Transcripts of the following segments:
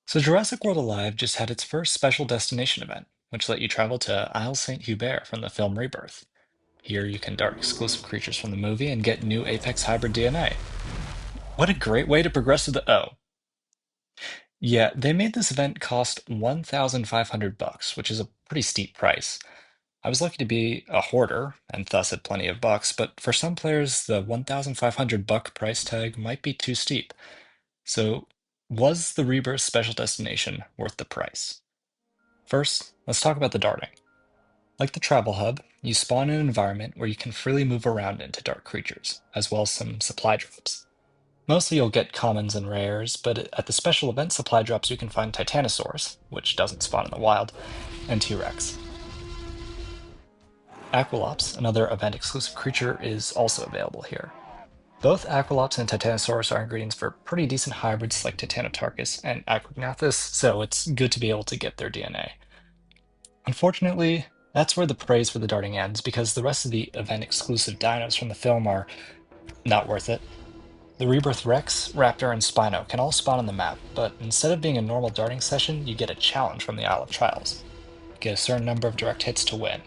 So Jurassic World Alive just had its first special destination event, which let you travel to Isle St. Hubert from the film Rebirth. Here you can dart exclusive creatures from the movie and get new Apex Hybrid DNA. What a great way to progress to the O. Yeah, they made this event cost 1,500 bucks, which is a pretty steep price. I was lucky to be a hoarder and thus had plenty of bucks, but for some players the 1,500 buck price tag might be too steep. So, was the Rebirth Special Destination worth the price? First, let's talk about the darting. Like the travel hub, you spawn in an environment where you can freely move around into dark creatures, as well as some supply drops. Mostly you'll get commons and rares, but at the special event supply drops you can find Titanosaurs, which doesn't spawn in the wild, and T-Rex. Aqualops, another event exclusive creature, is also available here. Both Aqualops and Titanosaurus are ingredients for pretty decent hybrids like Titanotarchus and Aquagnathus, so it's good to be able to get their DNA. Unfortunately, that's where the praise for the darting ends, because the rest of the event exclusive dinos from the film are not worth it. The Rebirth Rex, Raptor, and Spino can all spawn on the map, but instead of being a normal darting session, you get a challenge from the Isle of Trials. You get a certain number of direct hits to win.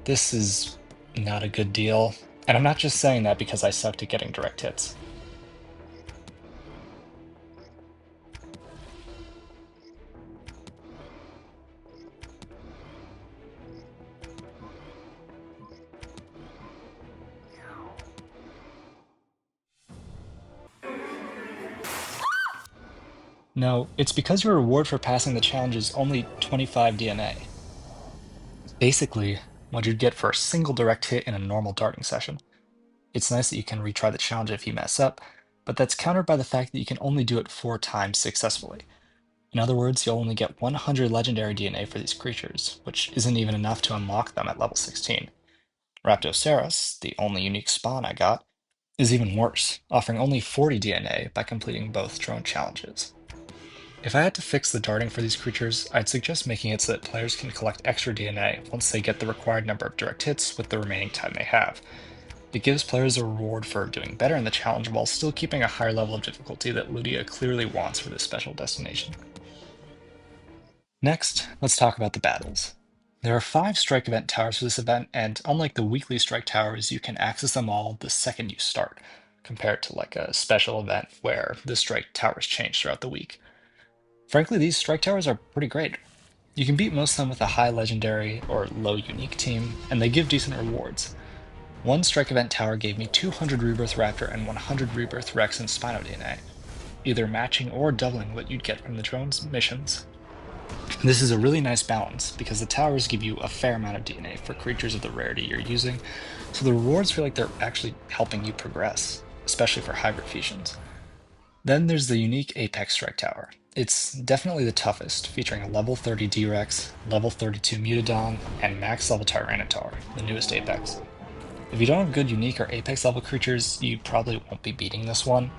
This is not a good deal, and I'm not just saying that because I sucked at getting direct hits. No, it's because your reward for passing the challenge is only 25 DNA. Basically, what you'd get for a single direct hit in a normal darting session. It's nice that you can retry the challenge if you mess up, but that's countered by the fact that you can only do it 4 times successfully. In other words, you'll only get 100 legendary DNA for these creatures, which isn't even enough to unlock them at level 16. Raptoceros, the only unique spawn I got, is even worse, offering only 40 DNA by completing both drone challenges. If I had to fix the darting for these creatures, I'd suggest making it so that players can collect extra DNA once they get the required number of direct hits with the remaining time they have. It gives players a reward for doing better in the challenge while still keeping a higher level of difficulty that Ludia clearly wants for this special destination. Next, let's talk about the battles. There are 5 strike event towers for this event, and unlike the weekly strike towers, you can access them all the second you start, compared to like a special event where the strike towers change throughout the week. Frankly, these strike towers are pretty great. You can beat most of them with a high legendary or low unique team, and they give decent rewards. One strike event tower gave me 200 Rebirth Raptor and 100 Rebirth Rex and Spino DNA, either matching or doubling what you'd get from the drone's missions. This is a really nice balance, because the towers give you a fair amount of DNA for creatures of the rarity you're using, so the rewards feel like they're actually helping you progress, especially for hybrid fusions. Then there's the unique Apex Strike Tower. It's definitely the toughest, featuring a level 30 D-Rex, level 32 Mutadon, and max level Tyranitar, the newest Apex. If you don't have good unique or Apex level creatures, you probably won't be beating this one.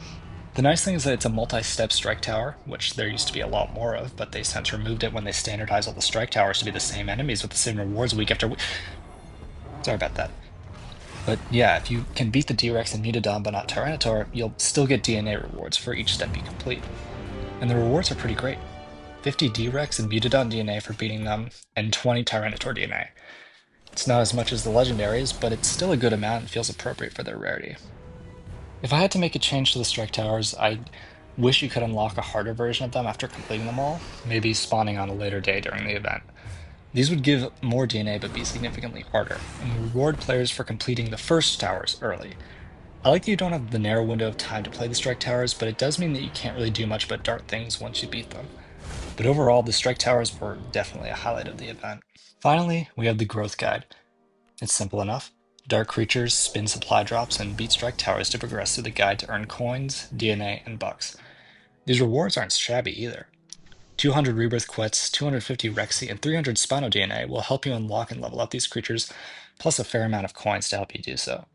The nice thing is that it's a multi-step strike tower, which there used to be a lot more of, but they since removed it when they standardized all the strike towers to be the same enemies with the same rewards week after week. Sorry about that. But yeah, if you can beat the D-Rex and Mutadon but not Tyranitar, you'll still get DNA rewards for each step you complete. And the rewards are pretty great. 50 D-Rex and Mutadon DNA for beating them, and 20 Tyranitar DNA. It's not as much as the legendaries, but it's still a good amount and feels appropriate for their rarity. If I had to make a change to the strike towers, I'd wish you could unlock a harder version of them after completing them all, maybe spawning on a later day during the event. These would give more DNA but be significantly harder, and reward players for completing the first towers early. I like that you don't have the narrow window of time to play the strike towers, but it does mean that you can't really do much but dart things once you beat them. But overall, the strike towers were definitely a highlight of the event. Finally, we have the growth guide. It's simple enough. Dark creatures, spin supply drops, and beat strike towers to progress through the guide to earn coins, DNA, and bucks. These rewards aren't shabby either. 200 Rebirth Quets, 250 Rexy, and 300 Spino DNA will help you unlock and level up these creatures, plus a fair amount of coins to help you do so.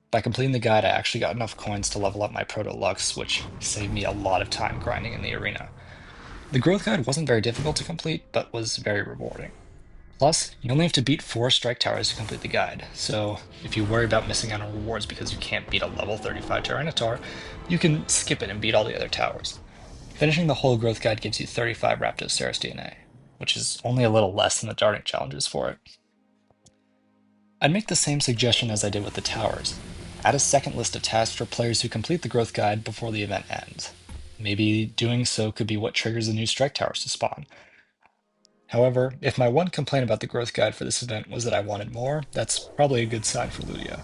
By completing the guide, I actually got enough coins to level up my Proto-Lux, which saved me a lot of time grinding in the arena. The growth guide wasn't very difficult to complete, but was very rewarding. Plus, you only have to beat 4 strike towers to complete the guide, so if you worry about missing out on rewards because you can't beat a level 35 Tyranitar, you can skip it and beat all the other towers. Finishing the whole growth guide gives you 35 Raptoceros DNA, which is only a little less than the darting challenges for it. I'd make the same suggestion as I did with the towers. Add a second list of tasks for players who complete the growth guide before the event ends. Maybe doing so could be what triggers the new strike towers to spawn. However, if my one complaint about the growth guide for this event was that I wanted more, that's probably a good sign for Ludia.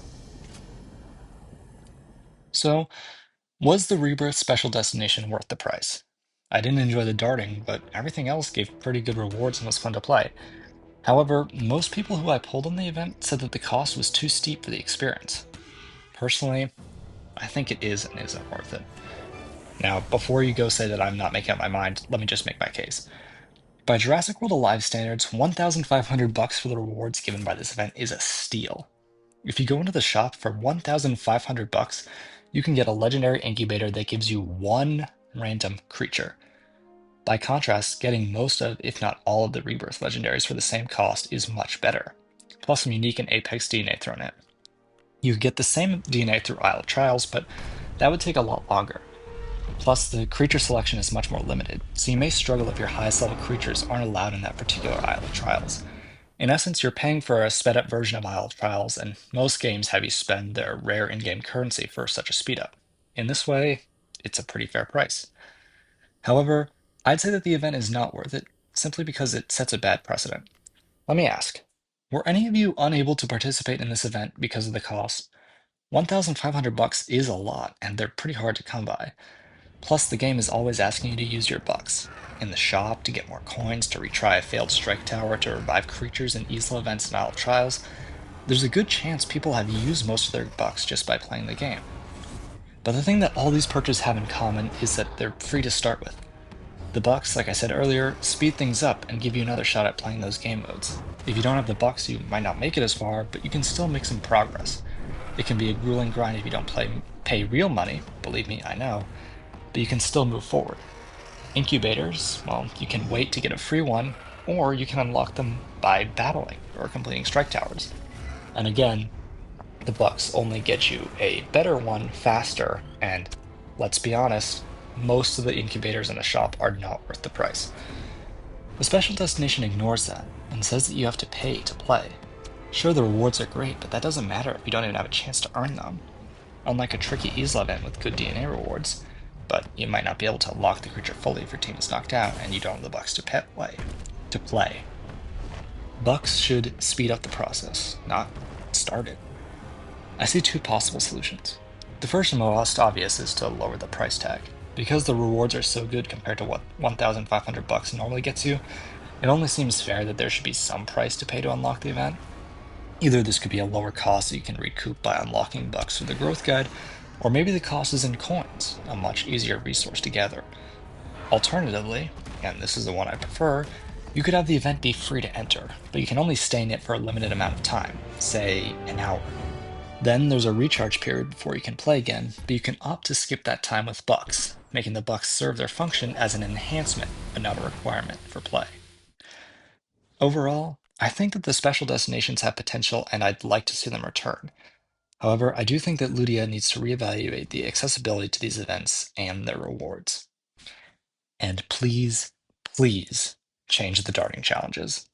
So, was the Rebirth Special Destination worth the price? I didn't enjoy the darting, but everything else gave pretty good rewards and was fun to play. However, most people who I pulled in the event said that the cost was too steep for the experience. Personally, I think it is and isn't worth it. Now, before you go say that I'm not making up my mind, let me just make my case. By Jurassic World Alive standards, 1,500 bucks for the rewards given by this event is a steal. If you go into the shop for 1,500 bucks, you can get a legendary incubator that gives you one random creature. By contrast, getting most of, if not all of the Rebirth legendaries for the same cost is much better, plus some unique and Apex DNA thrown in. You get the same DNA through Isle of Trials, but that would take a lot longer. Plus, the creature selection is much more limited, so you may struggle if your highest level creatures aren't allowed in that particular Isle of Trials. In essence, you're paying for a sped up version of Isle of Trials, and most games have you spend their rare in game currency for such a speed up. In this way, it's a pretty fair price. However, I'd say that the event is not worth it, simply because it sets a bad precedent. Let me ask, were any of you unable to participate in this event because of the cost? 1,500 bucks is a lot, and they're pretty hard to come by. Plus, the game is always asking you to use your bucks. In the shop, to get more coins, to retry a failed strike tower, to revive creatures in Isla events and Isle of Trials, there's a good chance people have used most of their bucks just by playing the game. But the thing that all these purchases have in common is that they're free to start with. The bucks, like I said earlier, speed things up and give you another shot at playing those game modes. If you don't have the bucks, you might not make it as far, but you can still make some progress. It can be a grueling grind if you don't pay real money, believe me, I know, but you can still move forward. Incubators, well, you can wait to get a free one, or you can unlock them by battling or completing strike towers. And again, the bucks only get you a better one faster, and let's be honest, most of the incubators in the shop are not worth the price. The special destination ignores that and says that you have to pay to play. Sure, the rewards are great, but that doesn't matter if you don't even have a chance to earn them. Unlike a tricky Isla event with good DNA rewards, but you might not be able to unlock the creature fully if your team is knocked out and you don't have the bucks to play. Bucks should speed up the process, not start it. I see two possible solutions. The first and most obvious is to lower the price tag. Because the rewards are so good compared to what 1,500 bucks normally gets you, it only seems fair that there should be some price to pay to unlock the event. Either this could be a lower cost that you can recoup by unlocking bucks through the growth guide, or maybe the cost is in coins, a much easier resource to gather. Alternatively, and this is the one I prefer, you could have the event be free to enter, but you can only stay in it for a limited amount of time, say an hour. Then there's a recharge period before you can play again, but you can opt to skip that time with bucks, making the bucks serve their function as an enhancement, but not a requirement for play. Overall, I think that the special destinations have potential and I'd like to see them return. However, I do think that Ludia needs to reevaluate the accessibility to these events and their rewards. And please, please change the darting challenges.